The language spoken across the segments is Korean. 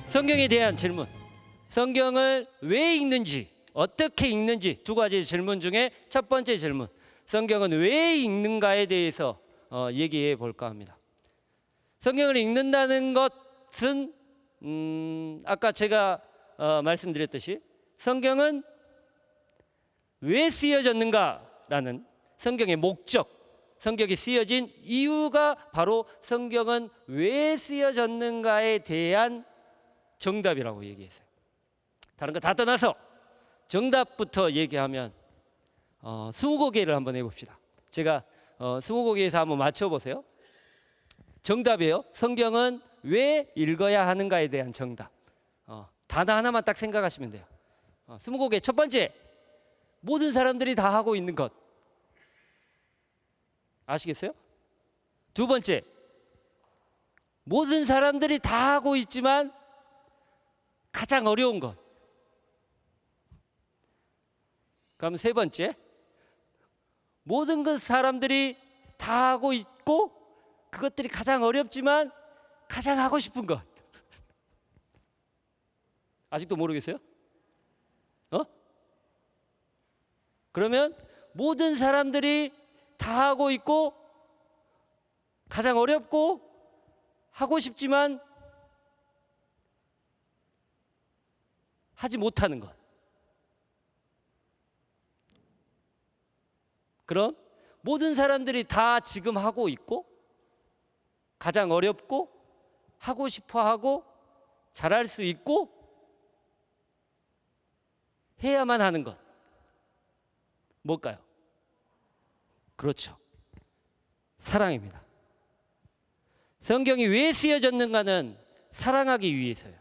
성경에 대한 질문, 성경을 왜 읽는지, 어떻게 읽는지 두 가지 질문 중에 첫 번째 질문, 성경은 왜 읽는가에 대해서 얘기해 볼까 합니다. 성경을 읽는다는 것은 아까 제가 말씀드렸듯이 성경은 왜 쓰여졌는가라는 성경의 목적, 성경이 쓰여진 이유가 바로 성경은 왜 쓰여졌는가에 대한 정답이라고 얘기했어요. 다른 거 다 떠나서 정답부터 얘기하면 스무고개를 한번 해봅시다. 제가 스무고개에서 한번 맞춰보세요. 정답이에요. 성경은 왜 읽어야 하는가에 대한 정답. 단어 하나만 딱 생각하시면 돼요. 스무고개 첫 번째, 모든 사람들이 다 하고 있는 것. 아시겠어요? 두 번째, 모든 사람들이 다 하고 있지만 가장 어려운 것. 그럼 세 번째, 모든 그 사람들이 다 하고 있고 그것들이 가장 어렵지만 가장 하고 싶은 것. 아직도 모르겠어요? 그러면 모든 사람들이 다 하고 있고 가장 어렵고 하고 싶지만 하지 못하는 것. 그럼 모든 사람들이 다 지금 하고 있고 가장 어렵고 하고 싶어 하고 잘할 수 있고 해야만 하는 것. 뭘까요? 그렇죠. 사랑입니다. 성경이 왜 쓰여졌는가는 사랑하기 위해서요.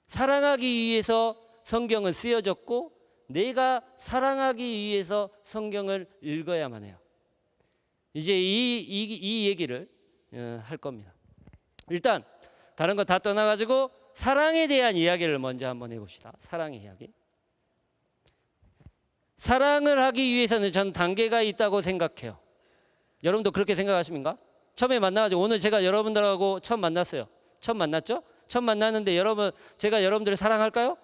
사랑하기 위해서 성경은 쓰여졌고 내가 사랑하기 위해서 성경을 읽어야만 해요. 이제 이 얘기를 할 겁니다. 일단 다른 거 다 떠나가지고 사랑에 대한 이야기를 먼저 한번 해봅시다. 사랑의 이야기. 사랑을 하기 위해서는 저는 단계가 있다고 생각해요. 여러분도 그렇게 생각하십니까? 처음에 만나가지고 오늘 제가 여러분들하고 처음 만났어요. 처음 만났죠? 처음 만났는데 제가 여러분들을 사랑할까요?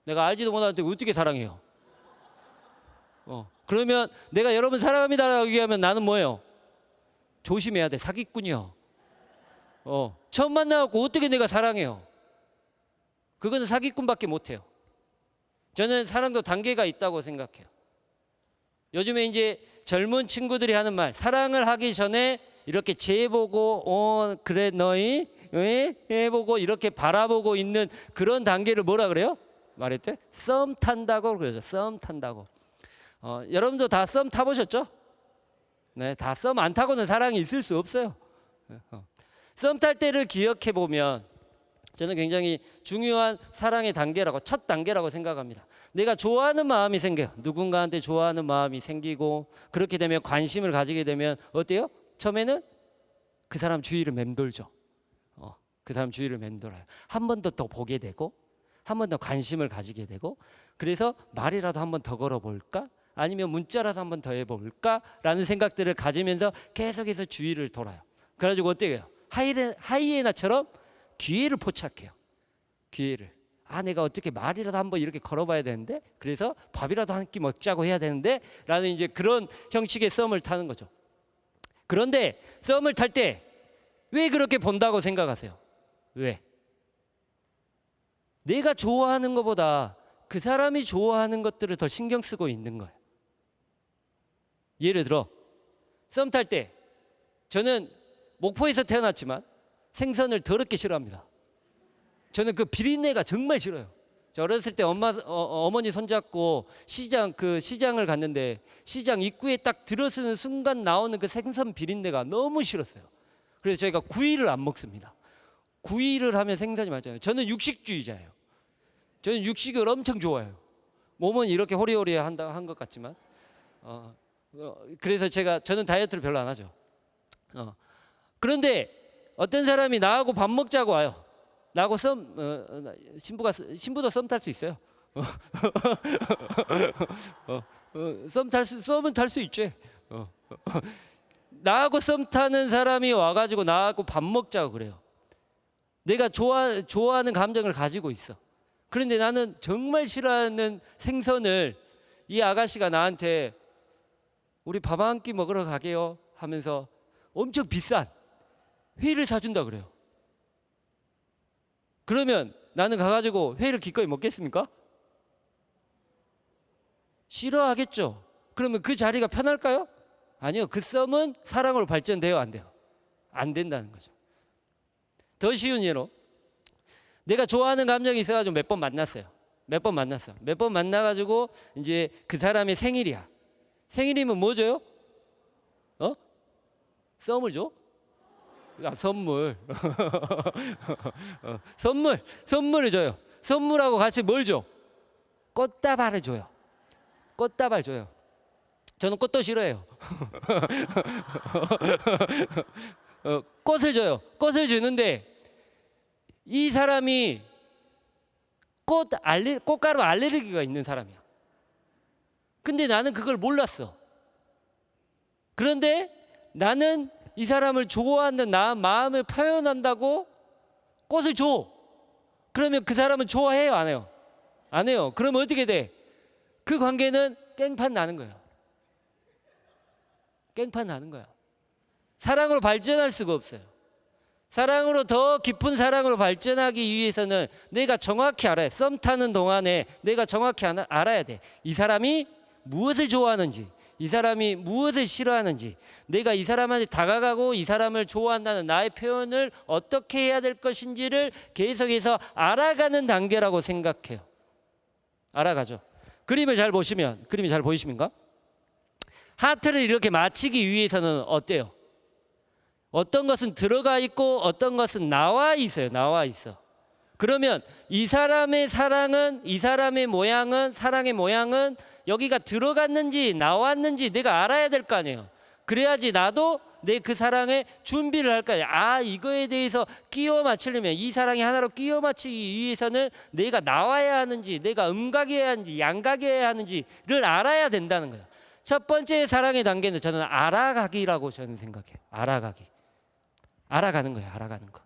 내가 알지도 못하는데 어떻게 사랑해요? 그러면 내가 여러분 사랑합니다라고 얘기하면 나는 뭐예요? 조심해야 돼. 사기꾼이요. 처음 만나갖고 어떻게 내가 사랑해요? 그거는 사기꾼밖에 못해요. 저는 사랑도 단계가 있다고 생각해요. 요즘에 이제 젊은 친구들이 하는 말, 사랑을 하기 전에 이렇게 재보고 그래 너희 해보고 이렇게 바라보고 있는 그런 단계를 뭐라 그래요? 말했대? 썸 탄다고 그러죠. 썸 탄다고. 여러분도 다 썸 타보셨죠? 네, 다 썸 안 타고는 사랑이 있을 수 없어요. 썸 탈 때를 기억해 보면 저는 굉장히 중요한 사랑의 단계라고, 첫 단계라고 생각합니다. 내가 좋아하는 마음이 생겨요. 누군가한테 좋아하는 마음이 생기고 그렇게 되면 관심을 가지게 되면 어때요? 처음에는 그 사람 주위를 맴돌죠. 그 사람 주위를 맴돌아요. 한 번 더 보게 되고 한 번 더 관심을 가지게 되고 그래서 말이라도 한 번 더 걸어볼까? 아니면 문자라도 한 번 더 해볼까? 라는 생각들을 가지면서 계속해서 주위를 돌아요. 그래가지고 어때요? 하이에나처럼 기회를 포착해요. 기회를. 내가 어떻게 말이라도 한번 이렇게 걸어봐야 되는데 그래서 밥이라도 한 끼 먹자고 해야 되는데 라는 이제 그런 형식의 썸을 타는 거죠. 그런데 썸을 탈 때 왜 그렇게 본다고 생각하세요? 왜? 내가 좋아하는 것보다 그 사람이 좋아하는 것들을 더 신경 쓰고 있는 거예요. 예를 들어 썸 탈 때 저는 목포에서 태어났지만 생선을 더럽게 싫어합니다. 저는 그 비린내가 정말 싫어요. 저 어렸을 때 어머니 손잡고 시장을 갔는데 시장 입구에 딱 들어서는 순간 나오는 그 생선 비린내가 너무 싫었어요. 그래서 저희가 구이를 안 먹습니다. 구이를 하면 생선이 많잖아요. 저는 육식주의자예요. 저는 육식을 엄청 좋아해요. 몸은 이렇게 호리호리 한 것 같지만 그래서 저는 다이어트를 별로 안 하죠. 그런데 어떤 사람이 나하고 밥 먹자고 와요. 나하고 신부도 썸 탈 수 있어요. 썸은 탈 수 있지. 나하고 썸 타는 사람이 와가지고 나하고 밥 먹자고 그래요. 내가 좋아하는 감정을 가지고 있어. 그런데 나는 정말 싫어하는 생선을 이 아가씨가 나한테 우리 밥 한 끼 먹으러 가게요 하면서 엄청 비싼 회를 사준다 그래요. 그러면 나는 가가지고 회를 기꺼이 먹겠습니까? 싫어하겠죠. 그러면 그 자리가 편할까요? 아니요. 그 썸은 사랑으로 발전돼요, 안 돼요? 안 된다는 거죠. 더 쉬운 예로 내가 좋아하는 감정이 있어가지고 몇 번 만났어요. 몇 번 만나가지고 이제 그 사람의 생일이야. 생일이면 뭐 줘요? 썸을 줘? 선물. 선물을 줘요. 선물하고 같이 뭘 줘? 꽃다발을 줘요. 꽃다발 줘요. 저는 꽃도 싫어해요. 꽃을 줘요. 꽃을 주는데 이 사람이 꽃가루 알레르기가 있는 사람이야. 근데 나는 그걸 몰랐어. 그런데 나는 이 사람을 좋아하는 마음을 표현한다고 꽃을 줘. 그러면 그 사람은 좋아해요, 안 해요? 안 해요. 그러면 어떻게 돼? 그 관계는 깽판 나는 거예요. 깽판 나는 거야. 사랑으로 발전할 수가 없어요. 사랑으로 더 깊은 사랑으로 발전하기 위해서는 내가 정확히 알아야 돼. 썸 타는 동안에 내가 정확히 알아야 돼. 이 사람이 무엇을 좋아하는지, 이 사람이 무엇을 싫어하는지, 내가 이 사람한테 다가가고 이 사람을 좋아한다는 나의 표현을 어떻게 해야 될 것인지를 계속해서 알아가는 단계라고 생각해요. 알아가죠. 그림을 잘 보이십니까? 하트를 이렇게 맞추기 위해서는 어때요? 어떤 것은 들어가 있고 어떤 것은 나와 있어요. 나와 있어. 그러면 이 사람의 사랑은, 이 사람의 모양은, 사랑의 모양은 여기가 들어갔는지 나왔는지 내가 알아야 될 거 아니에요. 그래야지 나도 내 그 사랑에 준비를 할 거 아니에요. 아, 이거에 대해서 끼워 맞추려면, 이 사랑이 하나로 끼워 맞추기 위해서는 내가 나와야 하는지, 내가 음각이어야 하는지, 양각이어야 하는지를 알아야 된다는 거예요. 첫 번째 사랑의 단계는 저는 알아가기라고 저는 생각해요. 알아가기. 알아가는 거예요. 알아가는 거.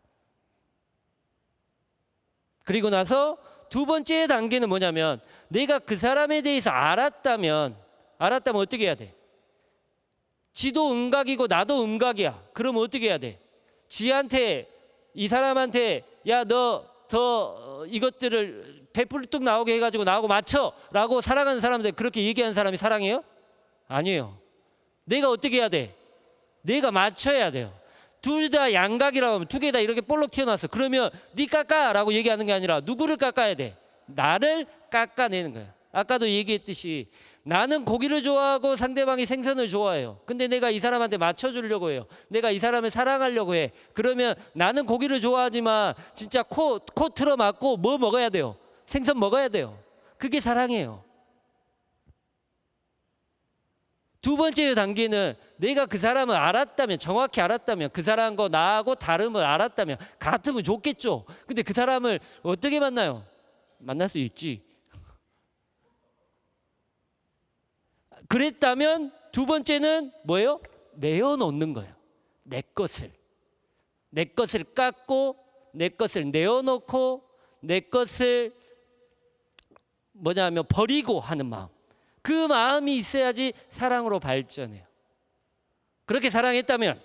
그리고 나서 두 번째 단계는 뭐냐면 내가 그 사람에 대해서 알았다면 어떻게 해야 돼? 지도 음각이고 나도 음각이야. 그러면 어떻게 해야 돼? 지한테, 이 사람한테 야, 너 더 이것들을 100% 뚝 나오게 해가지고 나하고 맞춰 라고 사랑하는 사람들 그렇게 얘기하는 사람이 사랑해요? 아니에요. 내가 어떻게 해야 돼? 내가 맞춰야 돼요. 둘 다 양각이라고 하면 두 개 다 이렇게 볼록 튀어나왔어. 그러면 네 깎아라고 얘기하는 게 아니라 누구를 깎아야 돼? 나를 깎아내는 거야. 아까도 얘기했듯이 나는 고기를 좋아하고 상대방이 생선을 좋아해요. 근데 내가 이 사람한테 맞춰주려고 해요. 내가 이 사람을 사랑하려고 해. 그러면 나는 고기를 좋아하지만 진짜 코 틀어막고 뭐 먹어야 돼요? 생선 먹어야 돼요. 그게 사랑이에요. 두 번째 단계는 내가 그 사람을 알았다면, 정확히 알았다면, 그 사람과 나하고 다름을 알았다면, 같으면 좋겠죠. 근데 그 사람을 어떻게 만나요? 만날 수 있지. 그랬다면 두 번째는 뭐예요? 내어놓는 거예요. 내 것을 깎고, 내 것을 내어놓고, 내 것을 뭐냐면 버리고 하는 마음. 그 마음이 있어야지 사랑으로 발전해요. 그렇게 사랑했다면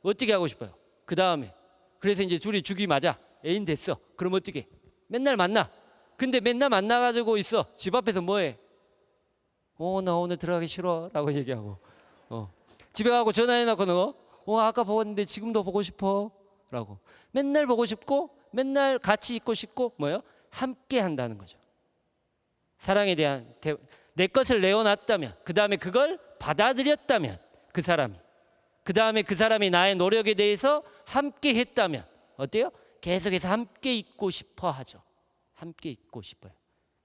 어떻게 하고 싶어요? 그 다음에 그래서 이제 둘이 죽이 맞아. 애인 됐어. 그럼 어떻게? 맨날 만나. 근데 맨날 만나가지고 있어. 집 앞에서 뭐해? 나 오늘 들어가기 싫어 라고 얘기하고 집에 가고 전화해놓고 너 아까 보았는데 지금도 보고 싶어 라고 맨날 보고 싶고 맨날 같이 있고 싶고 뭐예요? 함께 한다는 거죠. 사랑에 대한 내 것을 내어놨다면, 그 다음에 그걸 받아들였다면, 그 다음에 그 사람이 나의 노력에 대해서 함께 했다면 어때요? 계속해서 함께 있고 싶어 하죠. 함께 있고 싶어요.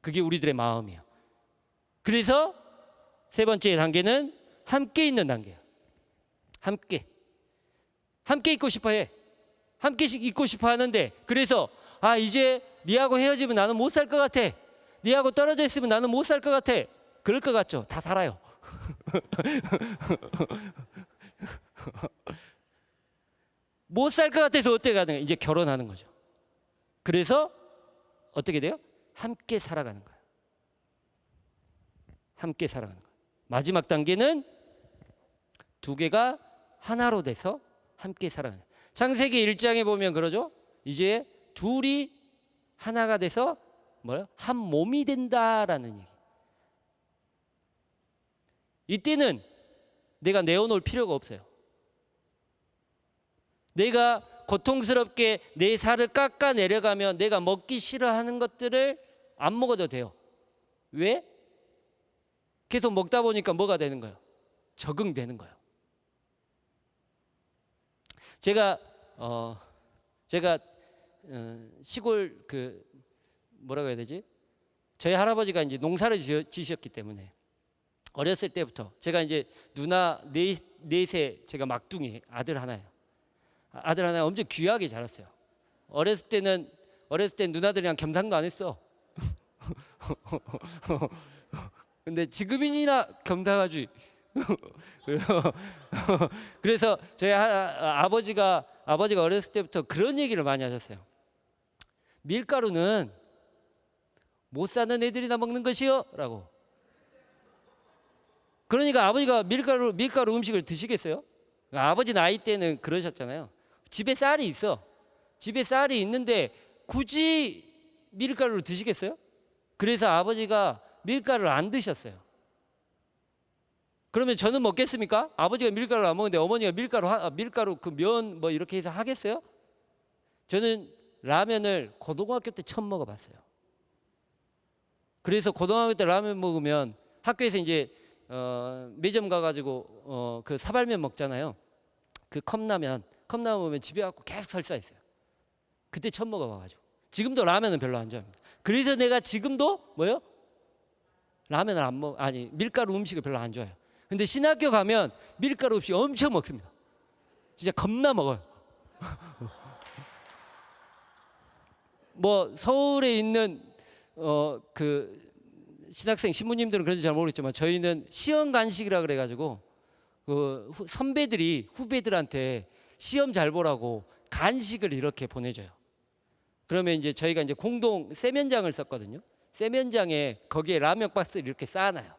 그게 우리들의 마음이에요. 그래서 세 번째 단계는 함께 있는 단계예요. 함께 있고 싶어 해. 함께 있고 싶어 하는데 그래서 이제 니하고 헤어지면 나는 못 살 것 같아. 니하고 떨어져 있으면 나는 못 살 것 같아. 그럴 것 같죠? 다 살아요. 못 살 것 같아서 어떻게 가는 거예요? 이제 결혼하는 거죠. 그래서 어떻게 돼요? 함께 살아가는 거예요. 함께 살아가는 거예요. 마지막 단계는 두 개가 하나로 돼서 함께 살아가는 거예요. 창세기 1장에 보면 그러죠. 이제 둘이 하나가 돼서 뭐요? 한 몸이 된다라는 얘기. 이때는 내가 내어놓을 필요가 없어요. 내가 고통스럽게 내 살을 깎아 내려가면 내가 먹기 싫어하는 것들을 안 먹어도 돼요. 왜? 계속 먹다 보니까 뭐가 되는 거예요? 적응되는 거예요. 제가 시골 뭐라고 해야 되지? 저희 할아버지가 이제 농사를 지셨기 때문에 어렸을 때부터 제가 이제 누나 넷에 제가 막둥이 아들 하나예요. 아들 하나 엄청 귀하게 자랐어요. 어렸을 때 누나들이랑 겸상도 안 했어. 근데 지금이나 겸상하지. 그래서 저희 아버지가 어렸을 때부터 그런 얘기를 많이 하셨어요. 밀가루는 못 사는 애들이나 먹는 것이요 라고. 그러니까 아버지가 밀가루 음식을 드시겠어요? 아버지 나이 때는 그러셨잖아요. 집에 쌀이 있어. 집에 쌀이 있는데 굳이 밀가루를 드시겠어요? 그래서 아버지가 밀가루를 안 드셨어요. 그러면 저는 먹겠습니까? 아버지가 밀가루를 안 먹는데 어머니가 밀가루 그 면 뭐 이렇게 해서 하겠어요? 저는 라면을 고등학교 때 처음 먹어봤어요. 그래서 고등학교 때 라면 먹으면 학교에서 이제 매점 가가지고 그 사발면 먹잖아요. 그 컵라면 먹으면 집에 갖고 계속 설사했어요. 그때 처음 먹어봐가지고. 지금도 라면은 별로 안 좋아합니다. 그래서 내가 지금도 뭐요? 라면을 밀가루 음식을 별로 안 좋아해요. 근데 신학교 가면 밀가루 음식 엄청 먹습니다. 진짜 겁나 먹어요. 뭐 서울에 있는 그 신학생 신부님들은 그런지 잘 모르겠지만 저희는 시험 간식이라 그래가지고 그 선배들이 후배들한테 시험 잘 보라고 간식을 이렇게 보내줘요. 그러면 이제 저희가 이제 공동 세면장을 썼거든요. 세면장에 거기에 라면 박스를 이렇게 쌓아놔요.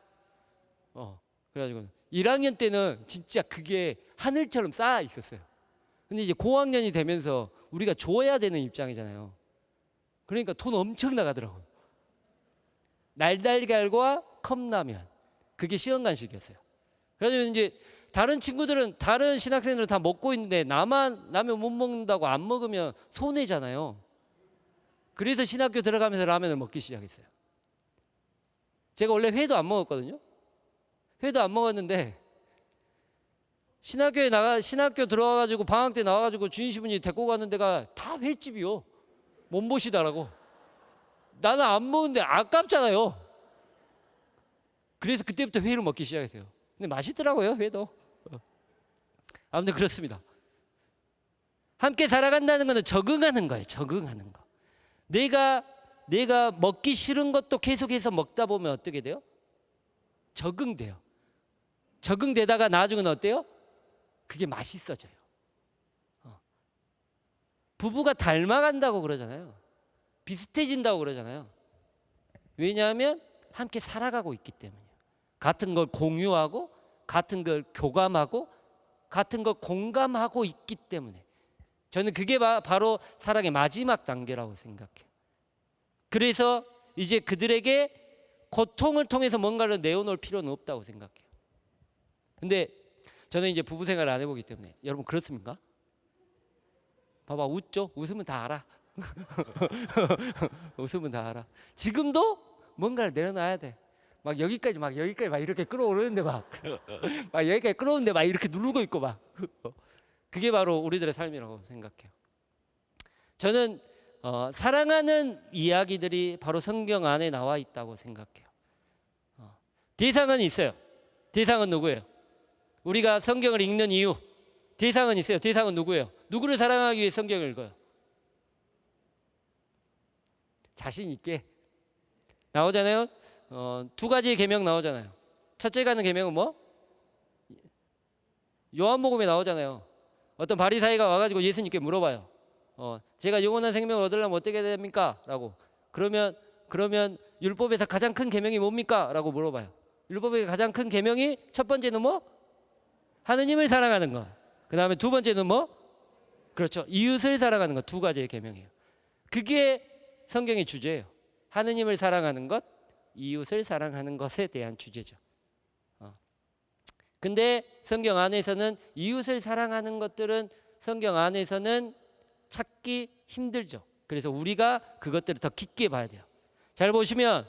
그래가지고 1학년 때는 진짜 그게 하늘처럼 쌓아 있었어요. 근데 이제 고학년이 되면서 우리가 줘야 되는 입장이잖아요. 그러니까 돈 엄청 나가더라고요. 날달걀과 컵라면 그게 시험 간식이었어요. 그래서 이제 다른 친구들은 다른 신학생들은 다 먹고 있는데 나만 라면 못 먹는다고 안 먹으면 손해잖아요. 그래서 신학교 들어가면서 라면을 먹기 시작했어요. 제가 원래 회도 안 먹었거든요. 회도 안 먹었는데 신학교 들어와가지고 방학 때 나와가지고 주인시분이 데리고 가는 데가 다 횟집이요. 몸보시다라고. 나는 안 먹는데 아깝잖아요. 그래서 그때부터 회를 먹기 시작했어요. 근데 맛있더라고요, 회도. 아무튼 그렇습니다. 함께 살아간다는 것은 적응하는 거예요. 적응하는 거. 내가 먹기 싫은 것도 계속해서 먹다 보면 어떻게 돼요? 적응돼요. 적응되다가 나중에는 어때요? 그게 맛있어져요. 부부가 닮아간다고 그러잖아요. 비슷해진다고 그러잖아요. 왜냐하면 함께 살아가고 있기 때문이에요. 같은 걸 공유하고 같은 걸 교감하고 같은 걸 공감하고 있기 때문에 저는 그게 바로 사랑의 마지막 단계라고 생각해요. 그래서 이제 그들에게 고통을 통해서 뭔가를 내어놓을 필요는 없다고 생각해요. 근데 저는 이제 부부 생활을 안 해보기 때문에 여러분 그렇습니까? 봐봐 웃죠? 웃으면 다 알아. 웃으면 다 알아. 지금도 뭔가를 내려놔야 돼. 막 여기까지 막 이렇게 끌어오르는데 막 여기까지 끌어오는데 막 이렇게 누르고 있고 막 그게 바로 우리들의 삶이라고 생각해요. 저는 사랑하는 이야기들이 바로 성경 안에 나와 있다고 생각해요. 대상은 있어요. 대상은 누구예요? 우리가 성경을 읽는 이유 대상은 있어요. 대상은 누구예요? 누구를 사랑하기 위해 성경을 읽어요? 자신 있게 나오잖아요. 두 가지의 계명 나오잖아요. 첫째 가는 계명은 뭐? 요한복음에 나오잖아요. 어떤 바리사이가 와가지고 예수님께 물어봐요. 제가 영원한 생명을 얻으려면 어떻게 해야 됩니까? 라고. 그러면 율법에서 가장 큰 계명이 뭡니까? 라고 물어봐요. 율법의 가장 큰 계명이 첫 번째는 뭐? 하느님을 사랑하는 것. 그 다음에 두 번째는 뭐? 그렇죠. 이웃을 사랑하는 것. 두 가지의 계명이에요. 그게 성경의 주제예요. 하느님을 사랑하는 것, 이웃을 사랑하는 것에 대한 주제죠. 근데 성경 안에서는 이웃을 사랑하는 것들은 성경 안에서는 찾기 힘들죠. 그래서 우리가 그것들을 더 깊게 봐야 돼요. 잘 보시면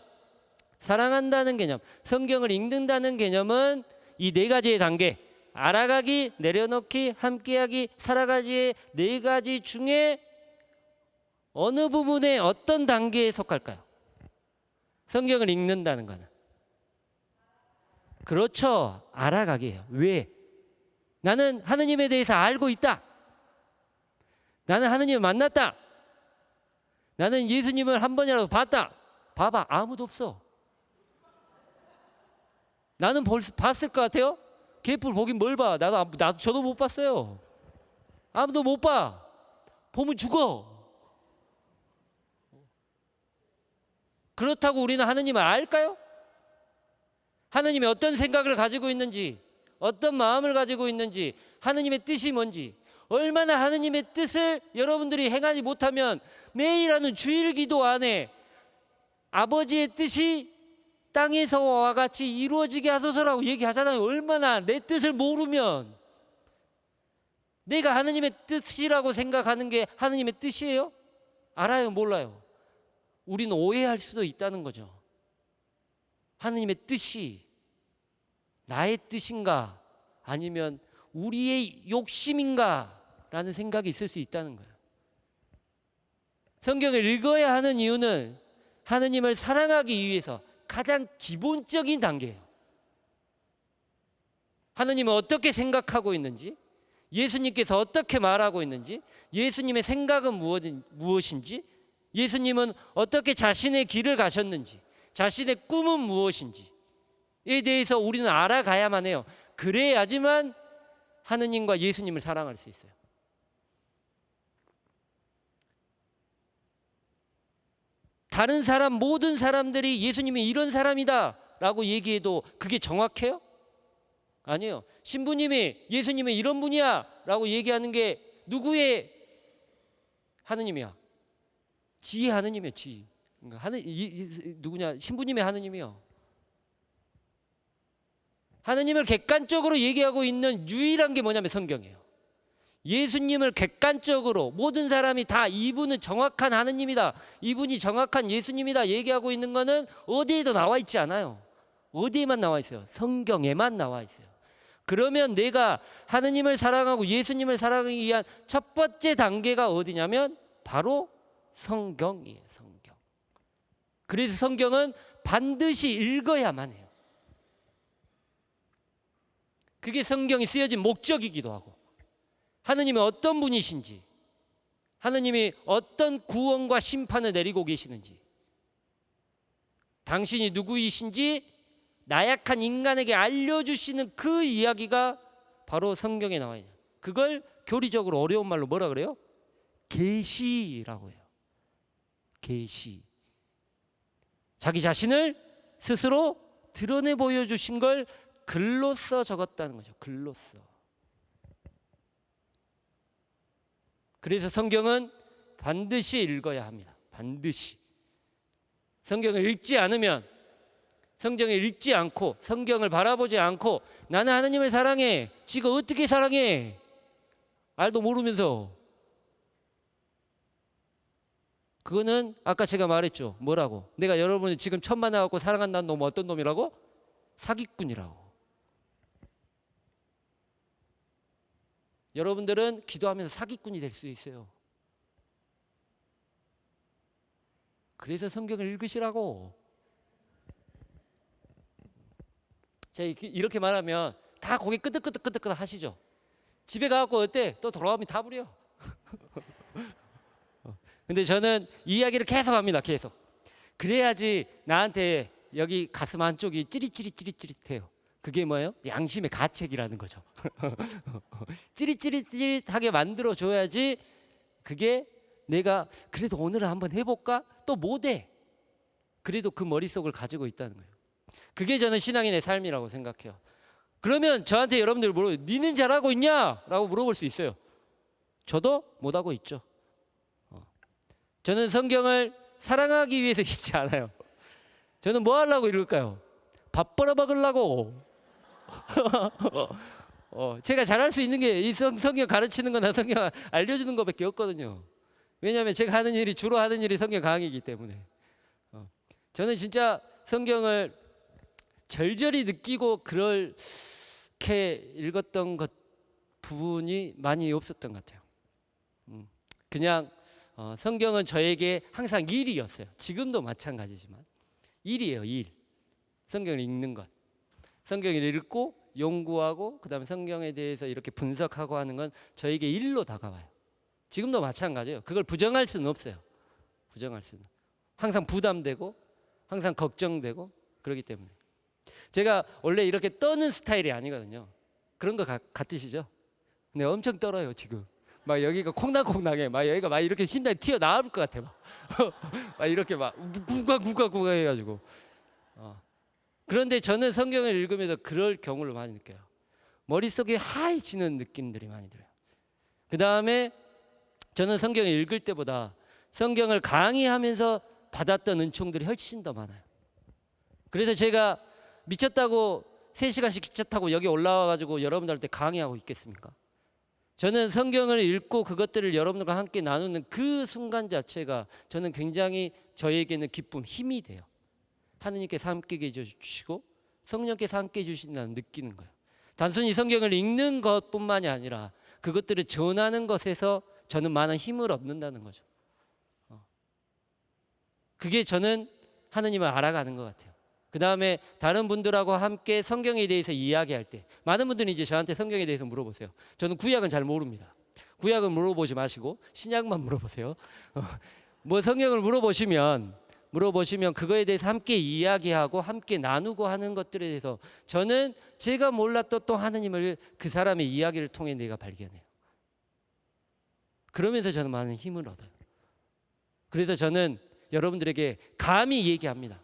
사랑한다는 개념, 성경을 읽는다는 개념은 이 네 가지의 단계, 알아가기, 내려놓기, 함께하기, 살아가지의 네 가지 중에 어느 부분에 어떤 단계에 속할까요? 성경을 읽는다는 거는. 그렇죠. 알아가기예요. 왜? 나는 하느님에 대해서 알고 있다. 나는 하느님을 만났다. 나는 예수님을 한 번이라도 봤다. 봐봐. 아무도 없어. 나는 봤을 것 같아요? 개뿔 보긴 뭘 봐. 저도 못 봤어요. 아무도 못 봐. 보면 죽어. 그렇다고 우리는 하느님을 알까요? 하느님이 어떤 생각을 가지고 있는지, 어떤 마음을 가지고 있는지, 하느님의 뜻이 뭔지, 얼마나 하느님의 뜻을 여러분들이 행하지 못하면 매일 하는 주일 기도 안에 아버지의 뜻이 땅에서와 같이 이루어지게 하소서라고 얘기하잖아요. 얼마나 내 뜻을 모르면 내가 하느님의 뜻이라고 생각하는 게 하느님의 뜻이에요? 알아요? 몰라요? 우리는 오해할 수도 있다는 거죠. 하느님의 뜻이 나의 뜻인가 아니면 우리의 욕심인가 라는 생각이 있을 수 있다는 거예요. 성경을 읽어야 하는 이유는 하느님을 사랑하기 위해서 가장 기본적인 단계예요. 하느님은 어떻게 생각하고 있는지, 예수님께서 어떻게 말하고 있는지, 예수님의 생각은 무엇인지, 예수님은 어떻게 자신의 길을 가셨는지, 자신의 꿈은 무엇인지에 대해서 우리는 알아가야만 해요. 그래야지만 하느님과 예수님을 사랑할 수 있어요. 다른 사람, 모든 사람들이 예수님이 이런 사람이다 라고 얘기해도 그게 정확해요? 아니에요. 신부님이 예수님은 이런 분이야 라고 얘기하는 게 누구의 하느님이야? 지의 하느님이에요. 지. 누구냐? 신부님의 하느님이요. 하느님을 객관적으로 얘기하고 있는 유일한 게 뭐냐면 성경이에요. 예수님을 객관적으로 모든 사람이 다 이분은 정확한 하느님이다, 이분이 정확한 예수님이다 얘기하고 있는 거는 어디에도 나와 있지 않아요. 어디에만 나와 있어요? 성경에만 나와 있어요. 그러면 내가 하느님을 사랑하고 예수님을 사랑하기 위한 첫 번째 단계가 어디냐면 바로 성경이에요. 성경. 그래서 성경은 반드시 읽어야만 해요. 그게 성경이 쓰여진 목적이기도 하고, 하느님이 어떤 분이신지, 하느님이 어떤 구원과 심판을 내리고 계시는지, 당신이 누구이신지 나약한 인간에게 알려주시는 그 이야기가 바로 성경에 나와 있어요. 그걸 교리적으로 어려운 말로 뭐라 그래요? 계시라고 해요. 계시. 자기 자신을 스스로 드러내 보여주신 걸 글로써 적었다는 거죠. 글로써. 그래서 성경은 반드시 읽어야 합니다. 반드시. 성경을 읽지 않으면, 성경을 읽지 않고 성경을 바라보지 않고 나는 하느님을 사랑해. 지가 어떻게 사랑해? 알도 모르면서. 그거는 아까 제가 말했죠. 뭐라고? 내가 여러분이 지금 처음 만나갖고 사랑한다는 놈은 어떤 놈이라고? 사기꾼이라고. 여러분들은 기도하면서 사기꾼이 될 수 있어요. 그래서 성경을 읽으시라고. 제가 이렇게 말하면 다 고개 끄덕끄덕 하시죠. 집에 가갖고 어때? 또 돌아오면 다 부려. 근데 저는 이 이야기를 계속 합니다. 계속. 그래야지 나한테 여기 가슴 한쪽이 찌릿찌릿해요. 그게 뭐예요? 양심의 가책이라는 거죠. 찌릿찌릿찌릿하게 만들어 줘야지 그게 내가 그래도 오늘은 한번 해볼까? 또 못해. 그래도 그 머릿속을 가지고 있다는 거예요. 그게 저는 신앙인의 삶이라고 생각해요. 그러면 저한테 여러분들 물어요. 니는 잘하고 있냐? 라고 물어볼 수 있어요. 저도 못하고 있죠. 저는 성경을 사랑하기 위해서 읽지 않아요. 저는 뭐 하려고 읽을까요? 밥 벌어 먹으려고. 제가 잘할 수 있는 게 이 성경 가르치는 거나 성경 알려주는 것밖에 없거든요. 왜냐하면 제가 하는 일이 주로 하는 일이 성경 강의이기 때문에. 저는 진짜 성경을 절절히 느끼고 그렇게 읽었던 것 부분이 많이 없었던 것 같아요. 그냥 성경은 저에게 항상 일이었어요. 지금도 마찬가지지만 일이에요. 일. 성경을 읽는 것. 성경을 읽고 연구하고 그다음에 성경에 대해서 이렇게 분석하고 하는 건 저에게 일로 다가와요. 지금도 마찬가지예요. 그걸 부정할 수는 없어요. 부정할 수는. 항상 부담되고 항상 걱정되고 그렇기 때문에. 제가 원래 이렇게 떠는 스타일이 아니거든요. 그런 거 같으시죠? 근데 엄청 떨어요 지금. 막 여기가 콩닥콩닥해. 막 여기가 막 이렇게 심장이 튀어나올 것 같아. 막 이렇게 막 구가구가구가 해가지고. 그런데 저는 성경을 읽으면서 그럴 경우를 많이 느껴요. 머릿속이 하얘지는 느낌들이 많이 들어요. 그 다음에 저는 성경을 읽을 때보다 성경을 강의하면서 받았던 은총들이 훨씬 더 많아요. 그래서 제가 미쳤다고 3시간씩 기차 타고 여기 올라와가지고 여러분들한테 강의하고 있겠습니까? 저는 성경을 읽고 그것들을 여러분들과 함께 나누는 그 순간 자체가 저는 굉장히 저에게는 기쁨, 힘이 돼요. 하느님께서 함께 해주시고 성령께서 함께 해주신다는 느끼는 거예요. 단순히 성경을 읽는 것뿐만이 아니라 그것들을 전하는 것에서 저는 많은 힘을 얻는다는 거죠. 그게 저는 하느님을 알아가는 것 같아요. 그 다음에 다른 분들하고 함께 성경에 대해서 이야기할 때 많은 분들이 이제 저한테 성경에 대해서 물어보세요. 저는 구약은 잘 모릅니다. 구약은 물어보지 마시고 신약만 물어보세요. 뭐 성경을 물어보시면 그거에 대해서 함께 이야기하고 함께 나누고 하는 것들에 대해서 저는 제가 몰랐던 또 하느님을 그 사람의 이야기를 통해 내가 발견해요. 그러면서 저는 많은 힘을 얻어요. 그래서 저는 여러분들에게 감히 얘기합니다.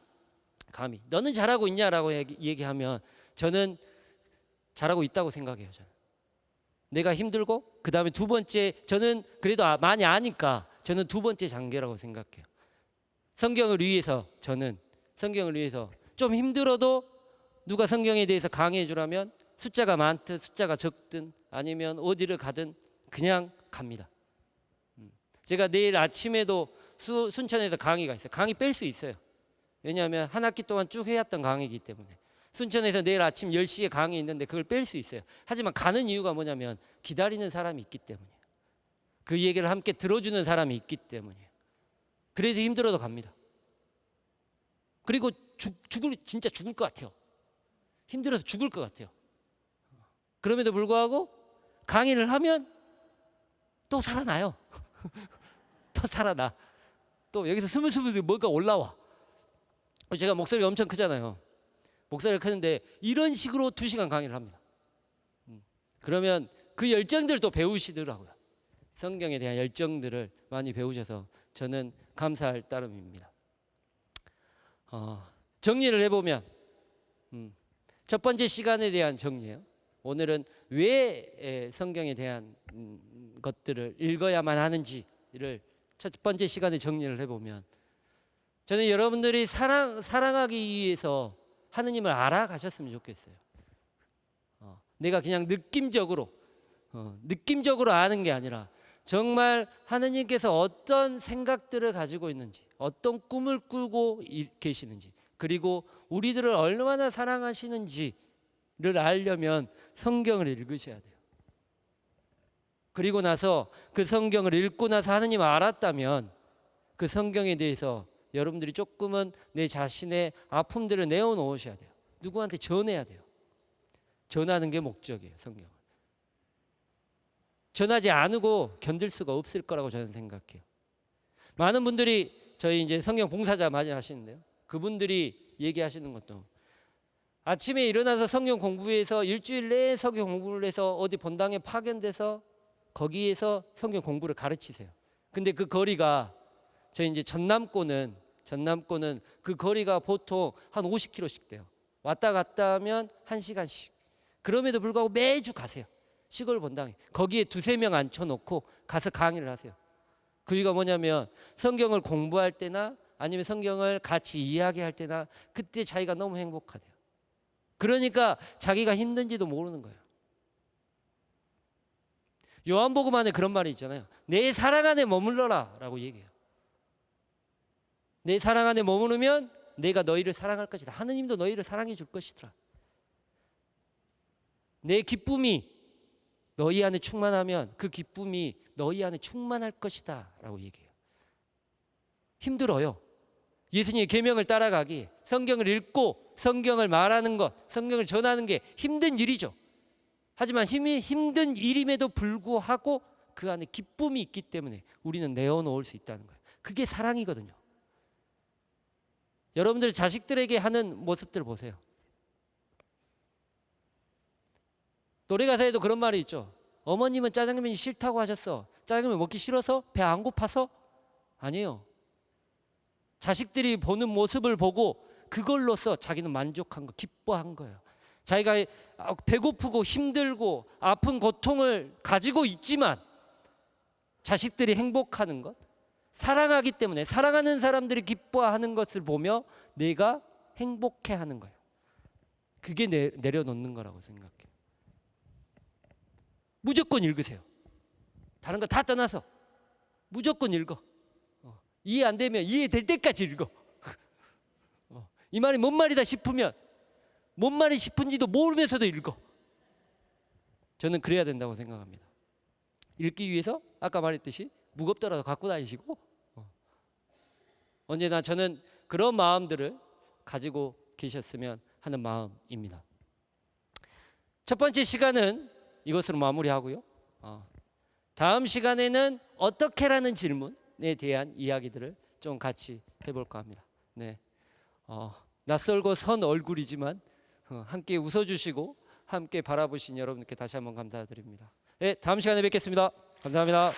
감히 너는 잘하고 있냐라고 얘기하면 저는 잘하고 있다고 생각해요. 저는 내가 힘들고 그 다음에 두 번째 저는 그래도 많이 아니까 저는 두 번째 단계라고 생각해요. 성경을 위해서 저는 성경을 위해서 좀 힘들어도 누가 성경에 대해서 강의해 주라면 숫자가 많든 숫자가 적든 아니면 어디를 가든 그냥 갑니다. 제가 내일 아침에도 순천에서 강의가 있어요. 강의 뺄 수 있어요. 왜냐하면 한 학기 동안 쭉 해왔던 강의이기 때문에. 순천에서 내일 아침 10시에 강의 있는데 그걸 뺄 수 있어요. 하지만 가는 이유가 뭐냐면 기다리는 사람이 있기 때문이에요. 그 얘기를 함께 들어주는 사람이 있기 때문이에요. 그래서 힘들어도 갑니다. 그리고 진짜 죽을 것 같아요. 힘들어서 죽을 것 같아요. 그럼에도 불구하고 강의를 하면 또 살아나요. 또 살아나. 또 여기서 스물스물 뭐가 올라와. 제가 목소리가 엄청 크잖아요. 목소리가 크는데 이런 식으로 2시간 강의를 합니다. 그러면 그 열정들을 또 배우시더라고요. 성경에 대한 열정들을 많이 배우셔서 저는 감사할 따름입니다. 정리를 해보면 첫 번째 시간에 대한 정리예요. 오늘은 왜 성경에 대한 것들을 읽어야만 하는지를 첫 번째 시간에 정리를 해보면 저는 여러분들이 사랑하기 위해서 하느님을 알아가셨으면 좋겠어요. 내가 그냥 느낌적으로 아는 게 아니라 정말 하느님께서 어떤 생각들을 가지고 있는지, 어떤 꿈을 꾸고 계시는지, 그리고 우리들을 얼마나 사랑하시는지를 알려면 성경을 읽으셔야 돼요. 그리고 나서 그 성경을 읽고 나서 하느님을 알았다면 그 성경에 대해서 여러분들이 조금은 내 자신의 아픔들을 내어놓으셔야 돼요. 누구한테 전해야 돼요. 전하는 게 목적이에요. 성경은. 전하지 않고 견딜 수가 없을 거라고 저는 생각해요. 많은 분들이 저희 이제 성경 봉사자 많이 하시는데요. 그분들이 얘기하시는 것도 아침에 일어나서 성경 공부해서 일주일 내에 성경 공부를 해서 어디 본당에 파견돼서 거기에서 성경 공부를 가르치세요. 근데 그 거리가 저희 이제 전남권은 그 거리가 보통 한 50km씩 돼요. 왔다 갔다 하면 1시간씩. 그럼에도 불구하고 매주 가세요. 시골 본당에. 거기에 2-3명 앉혀놓고 가서 강의를 하세요. 그 이유가 뭐냐면 성경을 공부할 때나 아니면 성경을 같이 이야기할 때나 그때 자기가 너무 행복하대요. 그러니까 자기가 힘든지도 모르는 거예요. 요한복음 안에 그런 말이 있잖아요. 내 사랑 안에 머물러라 라고 얘기해요. 내 사랑 안에 머무르면 내가 너희를 사랑할 것이다. 하느님도 너희를 사랑해 줄 것이더라. 내 기쁨이 너희 안에 충만하면 그 기쁨이 너희 안에 충만할 것이다 라고 얘기해요. 힘들어요. 예수님의 계명을 따라가기, 성경을 읽고 성경을 말하는 것, 성경을 전하는 게 힘든 일이죠. 하지만 힘든 일임에도 불구하고 그 안에 기쁨이 있기 때문에 우리는 내어놓을 수 있다는 거예요. 그게 사랑이거든요. 여러분들 자식들에게 하는 모습들 보세요. 노래 가사에도 그런 말이 있죠. 어머님은 짜장면이 싫다고 하셨어. 짜장면 먹기 싫어서? 배 안 고파서? 아니에요. 자식들이 보는 모습을 보고 그걸로써 자기는 만족한 거, 기뻐한 거예요. 자기가 배고프고 힘들고 아픈 고통을 가지고 있지만 자식들이 행복하는 것, 사랑하기 때문에 사랑하는 사람들이 기뻐하는 것을 보며 내가 행복해하는 거예요. 그게 내려놓는 거라고 생각해요. 무조건 읽으세요. 다른 거 다 떠나서 무조건 읽어. 이해 안 되면 이해될 때까지 읽어. 이 말이 뭔 말이다 싶으면 뭔 말이 싶은지도 모르면서도 읽어. 저는 그래야 된다고 생각합니다. 읽기 위해서 아까 말했듯이 무겁더라도 갖고 다니시고 언제나 저는 그런 마음들을 가지고 계셨으면 하는 마음입니다. 첫 번째 시간은 이것으로 마무리하고요. 다음 시간에는 어떻게라는 질문에 대한 이야기들을 좀 같이 해볼까 합니다. 네, 낯설고 선 얼굴이지만 함께 웃어주시고 함께 바라보신 여러분께 다시 한번 감사드립니다. 네, 다음 시간에 뵙겠습니다. 감사합니다.